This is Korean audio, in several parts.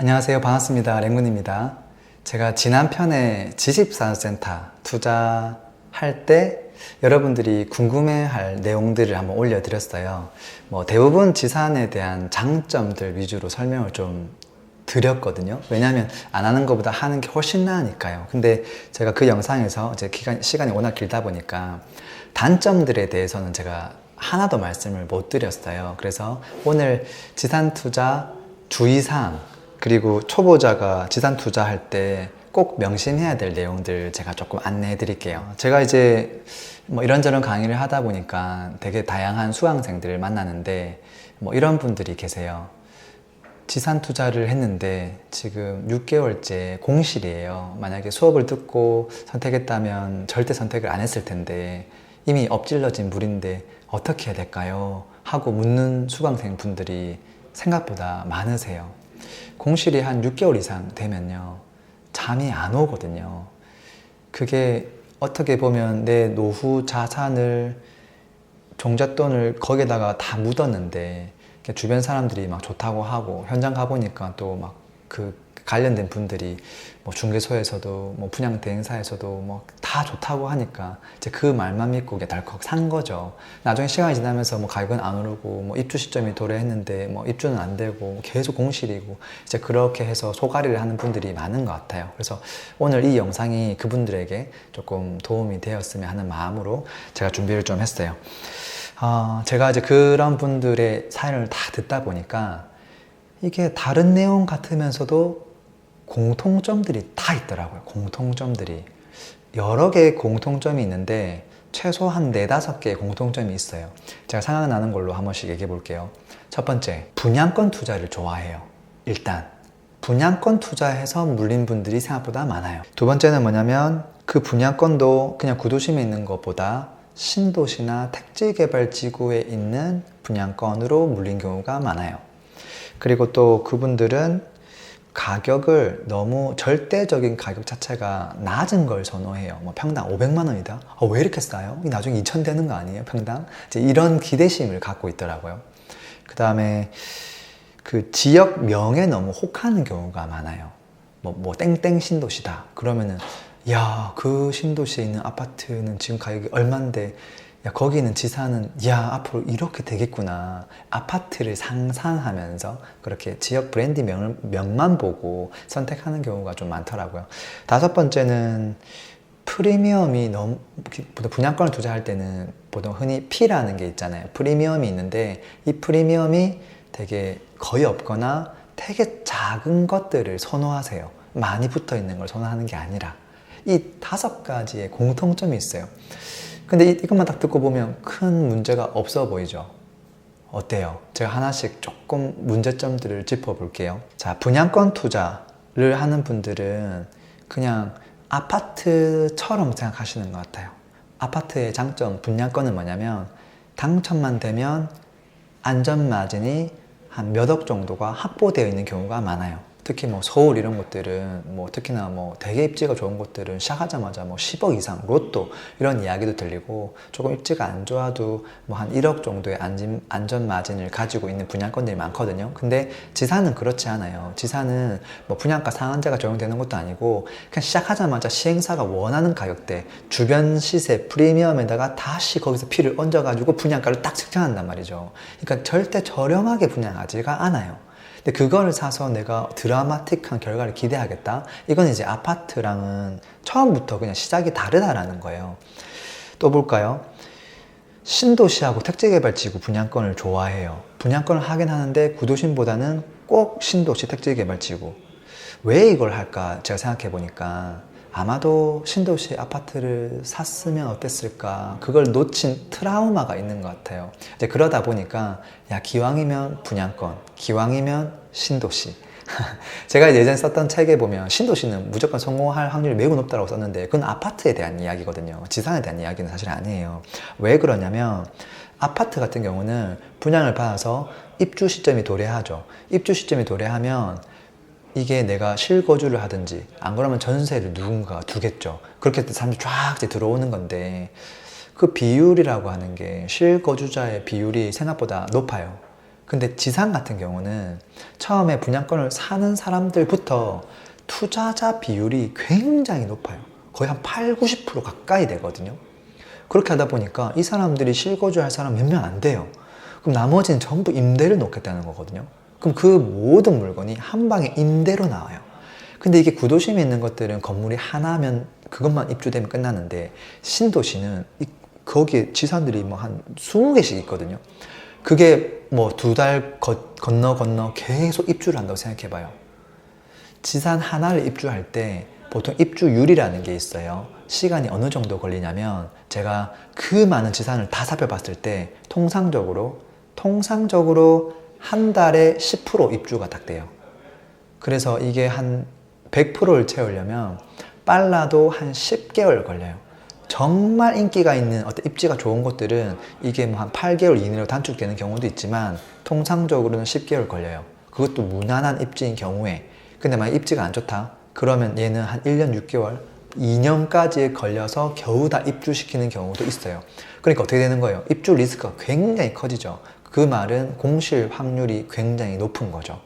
안녕하세요. 반갑습니다. 랭군입니다. 제가 지난 편에 지식산업센터 투자할 때 여러분들이 궁금해할 내용들을 한번 올려드렸어요. 대부분 지산에 대한 장점들 위주로 설명을 좀 드렸거든요. 왜냐하면 안 하는 것보다 하는 게 훨씬 나으니까요. 근데 제가 그 영상에서 이제 시간이 워낙 길다 보니까 단점들에 대해서는 제가 하나도 말씀을 못 드렸어요. 그래서 오늘 지산 투자 주의사항, 그리고 초보자가 지산 투자할 때 꼭 명심해야 될 내용들 제가 조금 안내해 드릴게요. 제가 이제 이런저런 강의를 하다 보니까 되게 다양한 수강생들을 만나는데 이런 분들이 계세요. 지산 투자를 했는데 지금 6개월째 공실이에요. 만약에 수업을 듣고 선택했다면 절대 선택을 안 했을 텐데 이미 엎질러진 물인데 어떻게 해야 될까요? 하고 묻는 수강생 분들이 생각보다 많으세요. 공실이 한 6개월 이상 되면요, 잠이 안 오거든요. 그게 어떻게 보면 내 노후 자산을, 종잣돈을 거기에다가 다 묻었는데 주변 사람들이 막 좋다고 하고 현장 가보니까 또 막 그 관련된 분들이 중개소에서도 분양 대행사에서도 다 좋다고 하니까 이제 그 말만 믿고 그게 덜컥 산 거죠. 나중에 시간이 지나면서 가격은 안 오르고 입주 시점이 도래했는데 입주는 안 되고 계속 공실이고 이제 그렇게 해서 소가리를 하는 분들이 많은 것 같아요. 그래서 오늘 이 영상이 그분들에게 조금 도움이 되었으면 하는 마음으로 제가 준비를 좀 했어요. 제가 이제 그런 분들의 사연을 다 듣다 보니까 이게 다른 내용 같으면서도 공통점들이 다 있더라고요. 공통점들이 여러 개의 공통점이 있는데 최소한 4-5개의 공통점이 있어요. 제가 생각나는 걸로 한 번씩 얘기해 볼게요. 첫 번째, 분양권 투자를 좋아해요. 일단 분양권 투자해서 물린 분들이 생각보다 많아요. 두 번째는 뭐냐면 그 분양권도 그냥 구도심에 있는 것보다 신도시나 택지개발지구에 있는 분양권으로 물린 경우가 많아요. 그리고 또 그분들은 가격을 너무 절대적인 가격 자체가 낮은 걸 선호해요. 평당 500만 원이다? 왜 이렇게 싸요? 나중에 2천 되는 거 아니에요? 평당? 이제 이런 기대심을 갖고 있더라고요. 그 다음에 그 지역 명에 너무 혹하는 경우가 많아요. 땡땡 신도시다. 그러면은 야, 그 신도시에 있는 아파트는 지금 가격이 얼만데, 야, 거기는 지사는, 야, 앞으로 이렇게 되겠구나. 아파트를 상상하면서 그렇게 지역 브랜드 명만 보고 선택하는 경우가 좀 많더라고요. 다섯 번째는 프리미엄이 너무, 분양권을 투자할 때는 보통 흔히 P라는 게 있잖아요. 프리미엄이 있는데 이 프리미엄이 되게 거의 없거나 되게 작은 것들을 선호하세요. 많이 붙어 있는 걸 선호하는 게 아니라. 이 5가지의 공통점이 있어요. 근데 이것만 딱 듣고 보면 큰 문제가 없어 보이죠? 어때요? 제가 하나씩 조금 문제점들을 짚어볼게요. 자, 분양권 투자를 하는 분들은 그냥 아파트처럼 생각하시는 것 같아요. 아파트의 장점, 분양권은 뭐냐면 당첨만 되면 안전마진이 한 몇 억 정도가 확보되어 있는 경우가 많아요. 특히 서울 이런 곳들은 특히나 되게 입지가 좋은 곳들은 시작하자마자 10억 이상 로또 이런 이야기도 들리고, 조금 입지가 안 좋아도 한 1억 정도의 안전 마진을 가지고 있는 분양권들이 많거든요. 근데 지사는 그렇지 않아요. 지사는 분양가 상한제가 적용되는 것도 아니고 그냥 시작하자마자 시행사가 원하는 가격대, 주변 시세 프리미엄에다가 다시 거기서 피를 얹어가지고 분양가를 딱 측정한단 말이죠. 그러니까 절대 저렴하게 분양하지가 않아요. 근데 그거를 사서 내가 드라마틱한 결과를 기대하겠다? 이건 이제 아파트랑은 처음부터 그냥 시작이 다르다라는 거예요. 또 볼까요? 신도시하고 택지개발지구 분양권을 좋아해요. 분양권을 하긴 하는데 구도심보다는 꼭 신도시 택지개발지구. 왜 이걸 할까? 제가 생각해 보니까 아마도 신도시 아파트를 샀으면 어땠을까, 그걸 놓친 트라우마가 있는 것 같아요. 이제 그러다 보니까 야, 기왕이면 분양권, 기왕이면 신도시. 제가 예전에 썼던 책에 보면 신도시는 무조건 성공할 확률이 매우 높다고 썼는데 그건 아파트에 대한 이야기거든요. 지상에 대한 이야기는 사실 아니에요. 왜 그러냐면 아파트 같은 경우는 분양을 받아서 입주 시점이 도래하죠. 입주 시점이 도래하면 이게 내가 실거주를 하든지 안 그러면 전세를 누군가가 두겠죠. 그렇게 해서 사람들이 쫙 이제 들어오는 건데 그 비율이라고 하는 게 실거주자의 비율이 생각보다 높아요. 근데 지산 같은 경우는 처음에 분양권을 사는 사람들부터 투자자 비율이 굉장히 높아요. 거의 한 8, 90% 가까이 되거든요. 그렇게 하다 보니까 이 사람들이 실거주 할 사람 몇 명 안 돼요. 그럼 나머지는 전부 임대를 놓겠다는 거거든요. 그럼 그 모든 물건이 한 방에 임대로 나와요. 근데 이게 구도심에 있는 것들은 건물이 하나면 그것만 입주되면 끝나는데, 신도시는 거기에 지산들이 뭐 한 20개씩 있거든요. 그게 뭐 2달 건너 계속 입주를 한다고 생각해 봐요. 지산 하나를 입주할 때 보통 입주율이라는 게 있어요. 시간이 어느 정도 걸리냐면, 제가 그 많은 지산을 다 살펴봤을 때 통상적으로 한 달에 10% 입주가 딱 돼요. 그래서 이게 한 100%를 채우려면 빨라도 한 10개월 걸려요. 정말 인기가 있는 어떤 입지가 좋은 곳들은 이게 뭐 한 8개월 이내로 단축되는 경우도 있지만, 통상적으로는 10개월 걸려요. 그것도 무난한 입지인 경우에. 근데 만약 입지가 안 좋다? 그러면 얘는 한 1년 6개월, 2년까지 걸려서 겨우 다 입주시키는 경우도 있어요. 그러니까 어떻게 되는 거예요? 입주 리스크가 굉장히 커지죠. 그 말은 공실 확률이 굉장히 높은 거죠.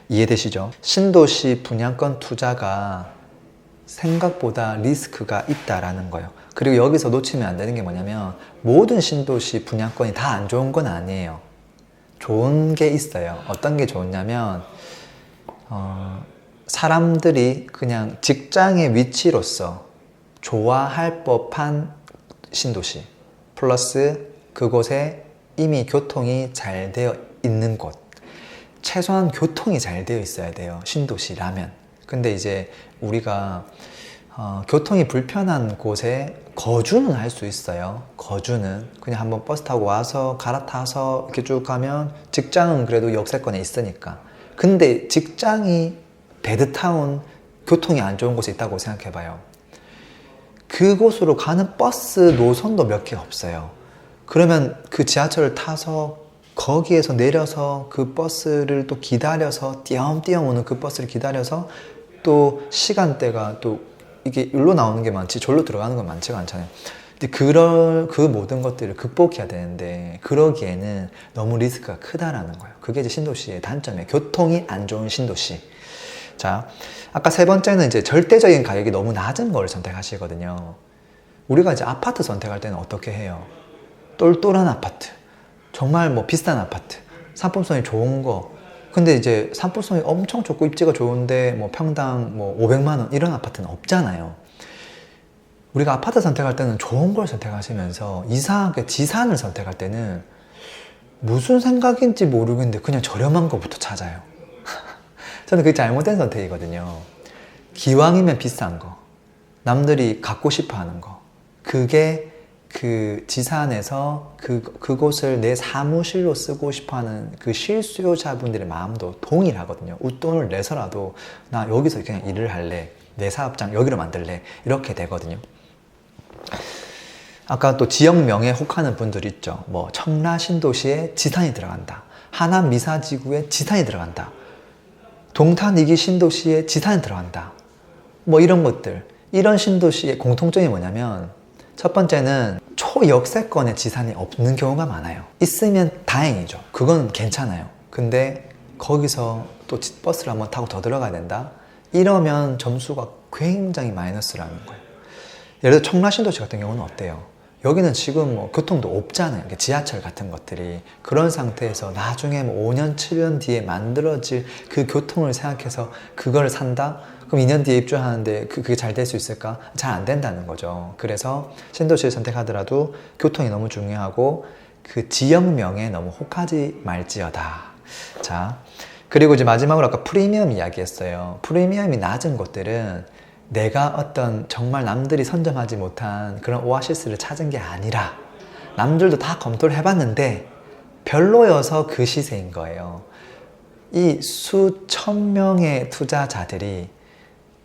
이해되시죠? 신도시 분양권 투자가 생각보다 리스크가 있다라는 거예요. 그리고 여기서 놓치면 안 되는 게 뭐냐면, 모든 신도시 분양권이 다 안 좋은 건 아니에요. 좋은 게 있어요. 어떤 게 좋냐면, 사람들이 그냥 직장의 위치로서 좋아할 법한 신도시 플러스 그곳에 이미 교통이 잘 되어 있는 곳, 최소한 교통이 잘 되어 있어야 돼요, 신도시라면. 근데 이제 우리가 교통이 불편한 곳에 거주는 할 수 있어요. 거주는 그냥 한번 버스 타고 와서 갈아타서 이렇게 쭉 가면, 직장은 그래도 역세권에 있으니까. 근데 직장이 배드타운, 교통이 안 좋은 곳에 있다고 생각해 봐요. 그곳으로 가는 버스 노선도 몇 개 없어요. 그러면 그 지하철을 타서 거기에서 내려서 그 버스를 또 기다려서 띄엄띄엄 오는 그 버스를 기다려서, 또 시간대가 또 이게 일로 나오는 게 많지 절로 들어가는 건 많지가 않잖아요. 근데 그 모든 것들을 극복해야 되는데, 그러기에는 너무 리스크가 크다라는 거예요. 그게 이제 신도시의 단점이에요. 교통이 안 좋은 신도시. 자, 아까 세 번째는 이제 절대적인 가격이 너무 낮은 걸 선택하시거든요. 우리가 이제 아파트 선택할 때는 어떻게 해요? 똘똘한 아파트, 정말 뭐 비싼 아파트, 상품성이 좋은 거. 근데 이제 상품성이 엄청 좋고 입지가 좋은데 뭐 평당 뭐 500만 원 이런 아파트는 없잖아요. 우리가 아파트 선택할 때는 좋은 걸 선택하시면서 이상하게 지산을 선택할 때는 무슨 생각인지 모르겠는데 그냥 저렴한 거부터 찾아요. 저는 그게 잘못된 선택이거든요. 기왕이면 비싼 거, 남들이 갖고 싶어 하는 거, 그게 그 지산에서 그곳을 내 사무실로 쓰고 싶어 하는 그 실수요자분들의 마음도 동일하거든요. 웃돈을 내서라도 나 여기서 그냥 일을 할래, 내 사업장 여기로 만들래, 이렇게 되거든요. 아까 또 지역명에 혹하는 분들 있죠. 뭐 청라 신도시에 지산이 들어간다, 하남 미사지구에 지산이 들어간다, 동탄 이기 신도시에 지산이 들어간다, 뭐 이런 것들. 이런 신도시의 공통점이 뭐냐면, 첫 번째는 초역세권에 지산이 없는 경우가 많아요. 있으면 다행이죠. 그건 괜찮아요. 근데 거기서 또 버스를 한번 타고 더 들어가야 된다? 이러면 점수가 굉장히 마이너스라는 거예요. 예를 들어 청라 신도시 같은 경우는 어때요? 여기는 지금 뭐 교통도 없잖아요. 지하철 같은 것들이. 그런 상태에서 나중에 뭐 5년, 7년 뒤에 만들어질 그 교통을 생각해서 그걸 산다? 그럼 2년 뒤에 입주하는데 그게 잘 될 수 있을까? 잘 안 된다는 거죠. 그래서 신도시를 선택하더라도 교통이 너무 중요하고 그 지역명에 너무 혹하지 말지어다. 자, 그리고 이제 마지막으로 아까 프리미엄 이야기했어요. 프리미엄이 낮은 곳들은 내가 어떤 정말 남들이 선점하지 못한 그런 오아시스를 찾은 게 아니라, 남들도 다 검토를 해봤는데 별로여서 그 시세인 거예요. 이 수천 명의 투자자들이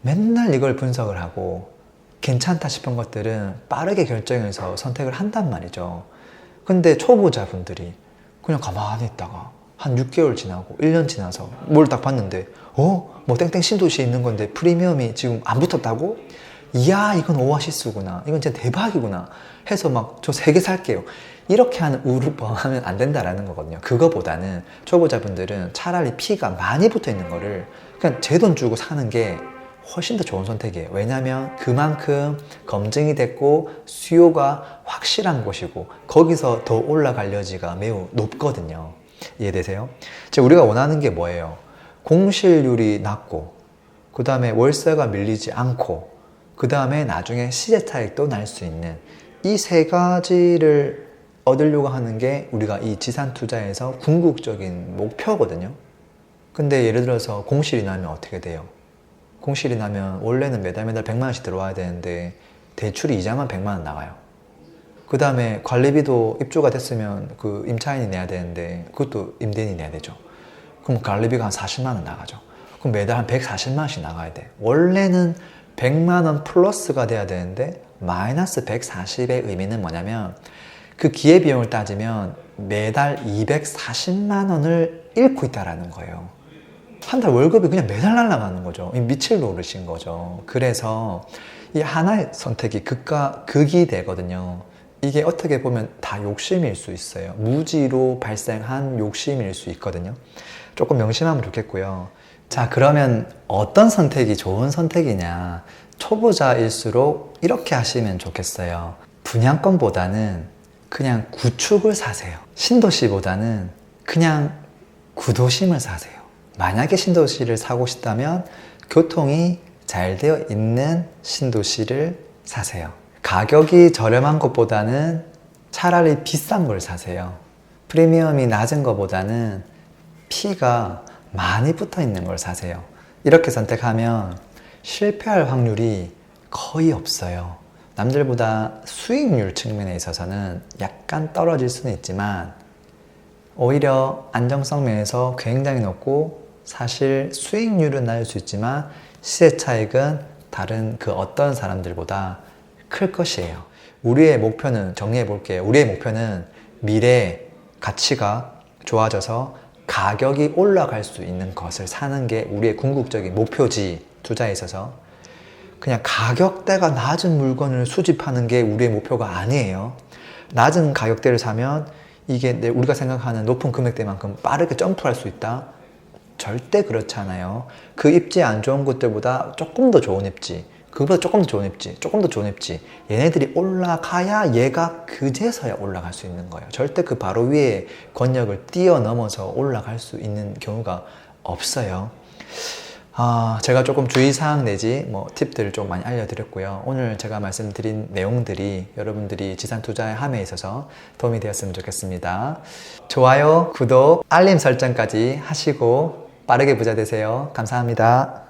맨날 이걸 분석을 하고 괜찮다 싶은 것들은 빠르게 결정해서 선택을 한단 말이죠. 근데 초보자분들이 그냥 가만히 있다가 한 6개월 지나고 1년 지나서 뭘 딱 봤는데 뭐 땡땡 신도시에 있는 건데 프리미엄이 지금 안 붙었다고? 이야, 이건 오아시스구나, 이건 진짜 대박이구나 해서 막 저 3개 살게요, 이렇게 하는 우르뻥하면 안 된다라는 거거든요. 그거보다는 초보자분들은 차라리 P가 많이 붙어 있는 거를 그냥 제 돈 주고 사는 게 훨씬 더 좋은 선택이에요. 왜냐하면 그만큼 검증이 됐고 수요가 확실한 곳이고 거기서 더 올라갈 여지가 매우 높거든요. 이해되세요? 지금 우리가 원하는 게 뭐예요? 공실률이 낮고 그 다음에 월세가 밀리지 않고 그 다음에 나중에 시세 차익도 날 수 있는 이 세 가지를 얻으려고 하는 게 우리가 이 지산 투자에서 궁극적인 목표거든요. 근데 예를 들어서 공실이 나면 어떻게 돼요? 공실이 나면 원래는 매달 100만 원씩 들어와야 되는데 대출이 이자만 100만 원 나가요. 그 다음에 관리비도 입주가 됐으면 그 임차인이 내야 되는데 그것도 임대인이 내야 되죠. 그럼 관리비가 한 40만 원 나가죠. 그럼 매달 한 140만 원씩 나가야 돼. 원래는 100만 원 플러스가 돼야 되는데 마이너스 140의 의미는 뭐냐면 그 기회비용을 따지면 매달 240만 원을 잃고 있다라는 거예요. 한 달 월급이 그냥 매달 날아가는 거죠. 미칠 노릇인 거죠. 그래서 이 하나의 선택이 극과 극이 되거든요. 이게 어떻게 보면 다 욕심일 수 있어요. 무지로 발생한 욕심일 수 있거든요. 조금 명심하면 좋겠고요. 자, 그러면 어떤 선택이 좋은 선택이냐? 초보자일수록 이렇게 하시면 좋겠어요. 분양권보다는 그냥 구축을 사세요. 신도시보다는 그냥 구도심을 사세요. 만약에 신도시를 사고 싶다면 교통이 잘 되어 있는 신도시를 사세요. 가격이 저렴한 것보다는 차라리 비싼 걸 사세요. 프리미엄이 낮은 것보다는 P가 많이 붙어 있는 걸 사세요. 이렇게 선택하면 실패할 확률이 거의 없어요. 남들보다 수익률 측면에 있어서는 약간 떨어질 수는 있지만 오히려 안정성 면에서 굉장히 높고 사실 수익률은 낮을 수 있지만 시세 차익은 다른 그 어떤 사람들보다 클 것이에요. 우리의 목표는 정리해 볼게요. 우리의 목표는 미래에 가치가 좋아져서 가격이 올라갈 수 있는 것을 사는 게 우리의 궁극적인 목표지. 투자에 있어서 그냥 가격대가 낮은 물건을 수집하는 게 우리의 목표가 아니에요. 낮은 가격대를 사면 이게 우리가 생각하는 높은 금액대만큼 빠르게 점프할 수 있다? 절대 그렇지 않아요. 그 입지 안 좋은 곳들보다 조금 더 좋은 입지, 그거보다 조금 더 좋은 입지, 조금 더 좋은 입지, 얘네들이 올라가야 얘가 그제서야 올라갈 수 있는 거예요. 절대 그 바로 위에 권역을 뛰어넘어서 올라갈 수 있는 경우가 없어요. 제가 조금 주의사항 내지 팁들을 좀 많이 알려드렸고요. 오늘 제가 말씀드린 내용들이 여러분들이 지산 투자함에 있어서 도움이 되었으면 좋겠습니다. 좋아요, 구독, 알림 설정까지 하시고 빠르게 부자 되세요. 감사합니다.